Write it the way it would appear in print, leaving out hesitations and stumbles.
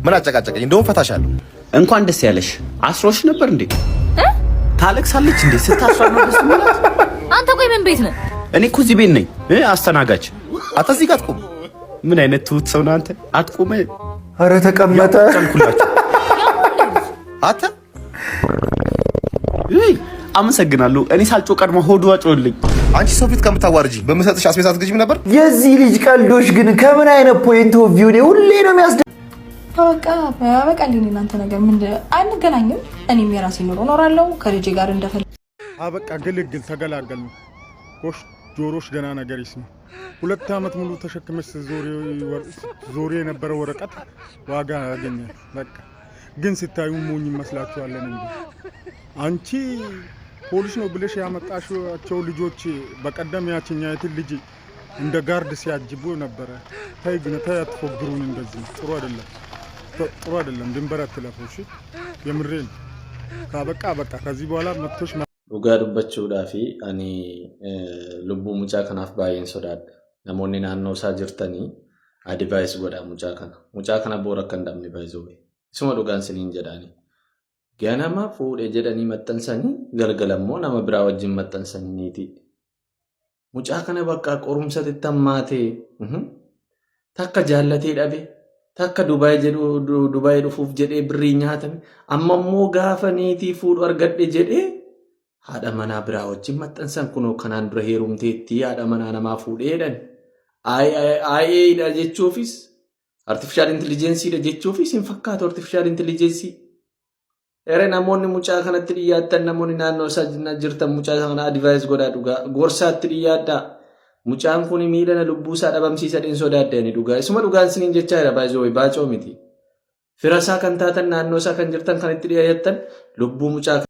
ምን አጨቃጨቀኝ? እንደውም ፈታሻለሁ። እንኳን ደስ ያለሽ። አስሮሽ ነበር እንዴ? ታለቅሳለች እንዴ ስታስራ ነው ደስ የሚላት? አንተ ቆይ ምን ቤት ነህ? እኔ እኮ እዚህ ቤት ነኝ አስተናጋጅ። አንተ እዚህ ጋር አትቆም። ምን አይነት ትሁት ሰው ነህ አንተ? አትቆም። ኧረ ተቀመጠ። አንተ አመሰግናለሁ። እኔ ሳልጮህ ቀድሞ ሆዱ አጮልኝ። አንቺ ሰው ፊት ከምታዋርጂ በምሰጥሽ አስቤዛ አትገዢም ነበር? የዚህ ልጅ ቀልዶች ግን ከምን አይነት ፖይንት ኦፍ ቪው ነው ሁሌ ነው የሚያስደ በቃ እናንተ ነገር ምን አንገናኝም። እኔም የራሴ ኑሮ እኖራለሁ ከልጄ ጋር እንደፈለ አበቃ ግልግል ተገላገል ነው። ጎሽ ጆሮሽ ገና ነገር ይስማ። 2 ዓመት ሙሉ ተሸክመሽ ዞሪ የነበረ ወረቀት ዋጋ ያገኛል። በቃ ግን ስታዩ ሞኝ ይመስላችኋለን እንዴ? አንቺ ፖሊስ ነው ብለሽ ያመጣሽው ልጆች በቀደም ያችኛይትን ልጅ እንደ ጋርድ ሲያጅቡ ነበረ። ታይ ግን ታይ አትፎግሩን እንደዚህ ጥሩ አይደለም። ጥሩ አይደለም። ድንበር አትለፉ። እሺ የምሬን ካበቃ በቃ ከዚህ በኋላ መጥቶሽ dhugaa dubbachuudhaafi ani lubbuu mucaa kanaaf baay'een sodaadha. Namoonni naannoo isaa jirtanii advice godhaa mucaa kana boora akka hin dhabne baay'isuu. Isuma dhugaan siniin jedhaani. Ganama fuudhee jedhanii maxxansanii galgalammoo nama biraa wajjin maxxansaniiti. Mucaa kana bakka qorumsatti tammaatee takka jaallatee dhabe takka Dubaay dhufuuf jedhee birrii nyaatame amma immoo gaafa niitii fuudhu argadhe jedhee haadha manaa biraa wajjin maxxansan kunoo kanaan dura heerumteetti haadha manaa namaa fuudheedhan IA'dha jechuufis artificial intelligence dha jechuufis hin fakkaatu artificial intelligence. Ere namoonni mucaa kanatti dhiyaatan namoonni naannoo isaa jirtan mucaa kana advice godhaa dhugaa gorsaatti dhiyaadhaa. Mucaan kun miidhana lubbuu isaa dhabamsiisadhaan sodaaddeeni dhugaa. Isuma dhugaan siniin jechaa jira baay'ee baacoo miti. Fira isaa kan taatan naannoo isaa kan jirtan kan itti dhiyaatan lubbuu mucaa